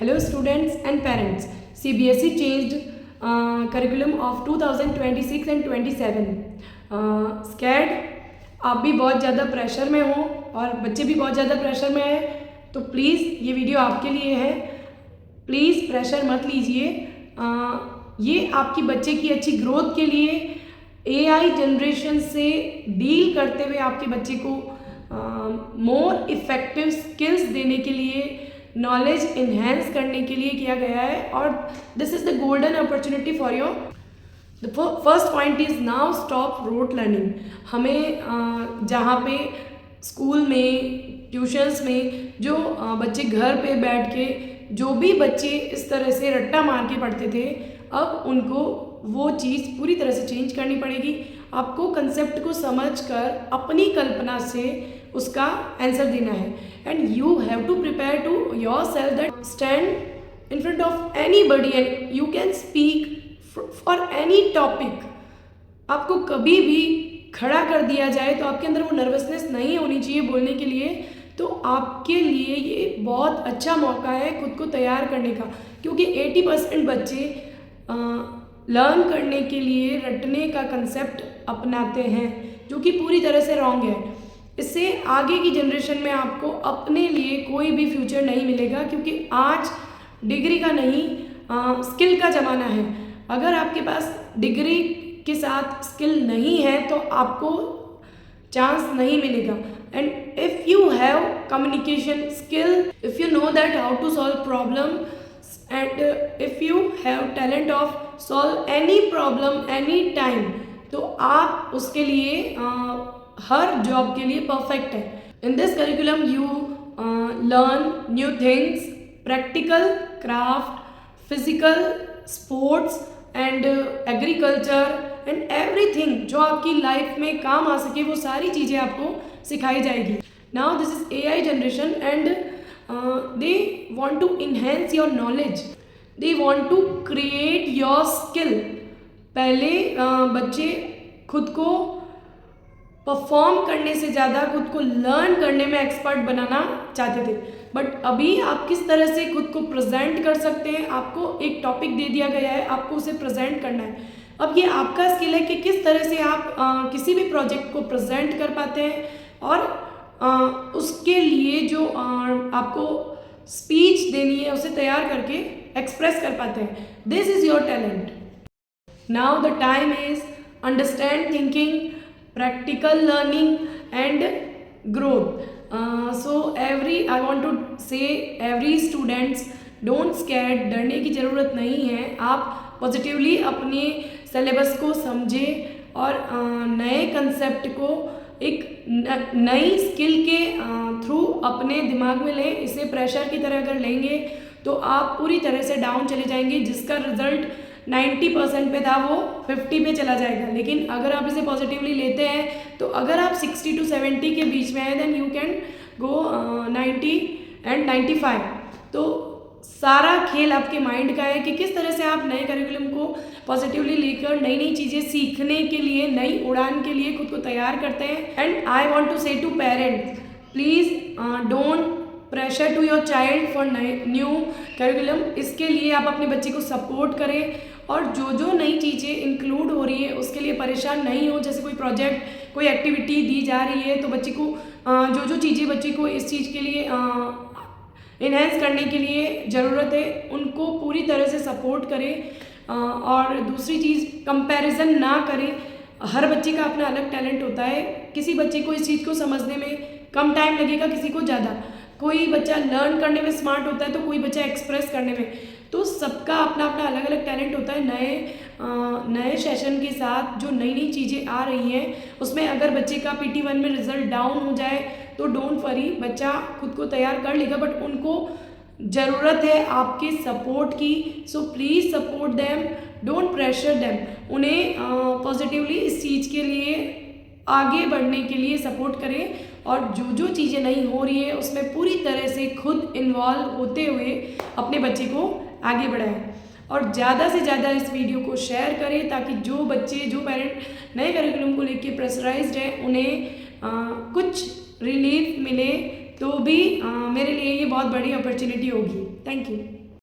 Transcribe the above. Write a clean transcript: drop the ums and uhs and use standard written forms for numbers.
Hello students and parents. CBSE changed curriculum of 2026 and 27. Scared? आप भी बहुत ज़्यादा प्रेशर में हो और बच्चे भी बहुत ज़्यादा प्रेशर में हैं, तो प्लीज़ ये वीडियो आपके लिए है। प्लीज़ प्रेशर मत लीजिए। ये आपकी बच्चे की अच्छी ग्रोथ के लिए, AI जनरेशन से डील करते हुए आपके बच्चे को मोर इफ़ेक्टिव स्किल्स देने के लिए, नॉलेज इन्हेंस करने के लिए किया गया है। और this is the golden opportunity for your. The first point is now stop rote learning. हमें जहाँ पे स्कूल में, ट्यूशन्स में जो बच्चे घर पे बैठ के, जो भी बच्चे इस तरह से रट्टा मार के पढ़ते थे, अब उनको वो चीज़ पूरी तरह से चेंज करनी पड़ेगी। आपको कंसेप्ट को समझकर अपनी कल्पना से उसका आंसर देना है। And you have to prepare to yourself that stand in front of anybody and you can speak for any topic. आपको कभी भी खड़ा कर दिया जाए तो आपके अंदर वो नर्वसनेस नहीं होनी चाहिए बोलने के लिए। तो आपके लिए ये बहुत अच्छा मौका है खुद को तैयार करने का, क्योंकि 80% बच्चे लर्न करने के लिए रटने का कंसेप्ट अपनाते हैं, जो कि पूरी तरह से रॉन्ग है। इससे आगे की जनरेशन में आपको अपने लिए कोई भी फ्यूचर नहीं मिलेगा, क्योंकि आज डिग्री का नहीं स्किल का ज़माना है। अगर आपके पास डिग्री के साथ स्किल नहीं है तो आपको चांस नहीं मिलेगा। And if you have communication skill, if you know that how to solve problem, and if you have talent of solve any problem any time, तो आप उसके लिए हर जॉब के लिए परफेक्ट है। In this curriculum you learn new things, practical, craft, physical, sports and agriculture and everything जो आपकी life में काम आ सके, वो सारी चीज़ें आपको सिखाई जाएगी। Now this is AI generation and they want to enhance your knowledge, they want to create your skill. पहले बच्चे खुद को परफॉर्म करने से ज़्यादा खुद को लर्न करने में एक्सपर्ट बनाना चाहते थे, बट अभी आप किस तरह से खुद को प्रेजेंट कर सकते हैं, आपको एक टॉपिक दे दिया गया है, आपको उसे प्रेजेंट करना है। अब ये आपका स्किल है कि किस तरह से आप किसी भी प्रोजेक्ट को प्रेजेंट कर पाते हैं और उसके लिए जो आपको स्पीच देनी है उसे तैयार करके एक्सप्रेस कर पाते हैं। This is your talent. Now the time is understand thinking, practical learning and growth. So I want to say every students don't scared, डरने की ज़रूरत नहीं है। आप पॉजिटिवली अपने सिलेबस को समझें और नए कंसेप्ट को एक नई स्किल के थ्रू अपने दिमाग में लें। इसे प्रेशर की तरह अगर लेंगे तो आप पूरी तरह से डाउन चले जाएंगे, जिसका रिजल्ट 90% पे था वो 50 पे चला जाएगा। लेकिन अगर आप इसे पॉजिटिवली लेते हैं तो अगर आप 60 to 70 के बीच में हैं then you can go 90 and 95। तो सारा खेल आपके माइंड का है कि किस तरह से आप नए करिकुलम को पॉजिटिवली लेकर नई नई चीज़ें सीखने के लिए, नई उड़ान के लिए खुद को तैयार करते हैं। And I want to say to parents, please don't pressure to your child for new curriculum. इसके लिए आप अपने बच्चे को सपोर्ट करें और जो नई चीज़ें इंक्लूड हो रही है उसके लिए परेशान नहीं हो। जैसे कोई प्रोजेक्ट, कोई एक्टिविटी दी जा रही है तो बच्चे को जो चीज़ें बच्चे को इस चीज़ के लिए इन्हेंस करने के लिए ज़रूरत है, उनको पूरी तरह से सपोर्ट करें। और दूसरी चीज़, कंपैरिजन ना करें। हर बच्चे का अपना अलग टैलेंट होता है। किसी बच्चे को इस चीज़ को समझने में कम टाइम लगेगा, किसी को ज़्यादा। कोई बच्चा लर्न करने में स्मार्ट होता है तो कोई बच्चा एक्सप्रेस करने में। तो सबका अपना अपना अलग अलग टैलेंट होता है। नए सेशन के साथ जो नई नई चीज़ें आ रही हैं उसमें अगर बच्चे का PT1 में रिजल्ट डाउन हो जाए तो डोंट वरी, बच्चा खुद को तैयार कर लेगा। बट उनको ज़रूरत है आपके सपोर्ट की। So please support them, don't pressure them. उन्हें पॉजिटिवली इस चीज़ के लिए, आगे बढ़ने के लिए सपोर्ट करें और जो चीज़ें नहीं हो रही है उसमें पूरी तरह से खुद इन्वॉल्व होते हुए अपने बच्चे को आगे बढ़ाएं। और ज़्यादा से ज़्यादा इस वीडियो को शेयर करें ताकि जो बच्चे, जो पेरेंट नए करिकुलम को लेके प्रेशराइज्ड हैं, उन्हें कुछ रिलीफ मिले तो भी मेरे लिए ये बहुत बड़ी अपॉर्चुनिटी होगी। Thank you.